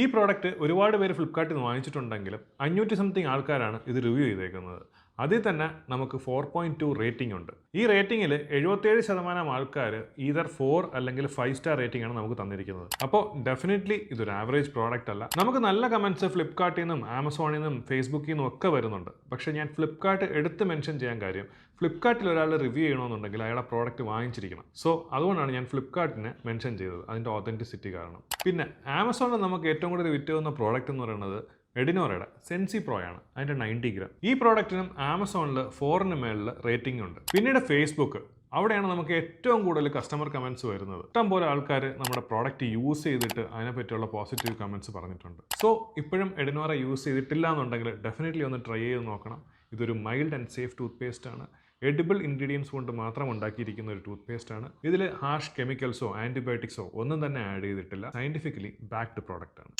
ഈ പ്രോഡക്റ്റ് ഒരുപാട് പേര് ഫ്ലിപ്കാർട്ടിൽ നിന്ന് വാങ്ങിച്ചിട്ടുണ്ടെങ്കിലും 500 സംതിങ് ആൾക്കാരാണ് ഇത് റിവ്യൂ ചെയ്തേക്കുന്നത്. അതിൽ തന്നെ നമുക്ക് 4.2 റേറ്റിംഗ് ഉണ്ട്. ഈ റേറ്റിംഗിൽ 77% ആൾക്കാർ ഈതർ 4 അല്ലെങ്കിൽ 5 സ്റ്റാർ റേറ്റിംഗ് ആണ് നമുക്ക് തന്നിരിക്കുന്നത്. അപ്പോൾ ഡെഫിനറ്റ്ലി ഇതൊരു ആവറേജ് പ്രോഡക്റ്റ് അല്ല. നമുക്ക് നല്ല കമൻറ്റ്സ് ഫ്ലിപ്കാർട്ടിൽ നിന്നും ആമസോണിൽ നിന്നും ഫേസ്ബുക്കിൽ നിന്നും ഒക്കെ വരുന്നുണ്ട്. പക്ഷേ ഞാൻ ഫ്ലിപ്കാർട്ട് എടുത്ത് മെൻഷൻ ചെയ്യാൻ കാര്യം, ഫ്ലിപ്കാർട്ടിൽ ഒരാൾ റിവ്യൂ ചെയ്യണമെന്നുണ്ടെങ്കിൽ അയാളെ പ്രോഡക്റ്റ് വാങ്ങിച്ചിരിക്കണം. സോ അതുകൊണ്ടാണ് ഞാൻ ഫ്ലിപ്കാർട്ടിനെ മെൻഷൻ ചെയ്തത്, അതിൻ്റെ ഓതൻറ്റിസിറ്റി കാരണം. പിന്നെ ആമസോണിൽ നമുക്ക് ഏറ്റവും കൂടുതൽ വിറ്റുന്ന പ്രോഡക്റ്റ് എന്ന് പറയുന്നത് എഡിനോറയുടെ സെൻസി പ്രോ ആണ്. അതിൻ്റെ 90 ഗ്രാം. ഈ പ്രോഡക്റ്റിനും ആമസോണിൽ 4ന് മേളിൽ റേറ്റിംഗ് ഉണ്ട്. പിന്നീട് ഫേസ്ബുക്ക്, അവിടെയാണ് നമുക്ക് ഏറ്റവും കൂടുതൽ കസ്റ്റമർ കമൻറ്റ്സ് വരുന്നത്. ഇഷ്ടംപോലെ ആൾക്കാർ നമ്മുടെ പ്രോഡക്റ്റ് യൂസ് ചെയ്തിട്ട് അതിനെപ്പറ്റിയുള്ള പോസിറ്റീവ് കമൻറ്റ്സ് പറഞ്ഞിട്ടുണ്ട്. സോ ഇപ്പോഴും എഡിനോറ യൂസ് ചെയ്തിട്ടില്ല എന്നുണ്ടെങ്കിൽ ഡെഫിനറ്റ്ലി ഒന്ന് ട്രൈ ചെയ്ത് നോക്കണം. ഇതൊരു mild and safe tooth paste ആണ്. എഡിബിൾ ഇൻഗ്രീഡിയൻസ് കൊണ്ട് മാത്രം ഉണ്ടാക്കിയിരിക്കുന്ന ഒരു ടൂത്ത് പേസ്റ്റ് ആണ്. ഇതിൽ ഹാഷ് കെമിക്കൽസോ ആൻറ്റിബയോട്ടിക്സോ ഒന്നും തന്നെ ആഡ് ചെയ്തിട്ടില്ല. സയൻറ്റിഫിക്കലി ബാക്ക്ഡ് പ്രോഡക്റ്റ് ആണ്.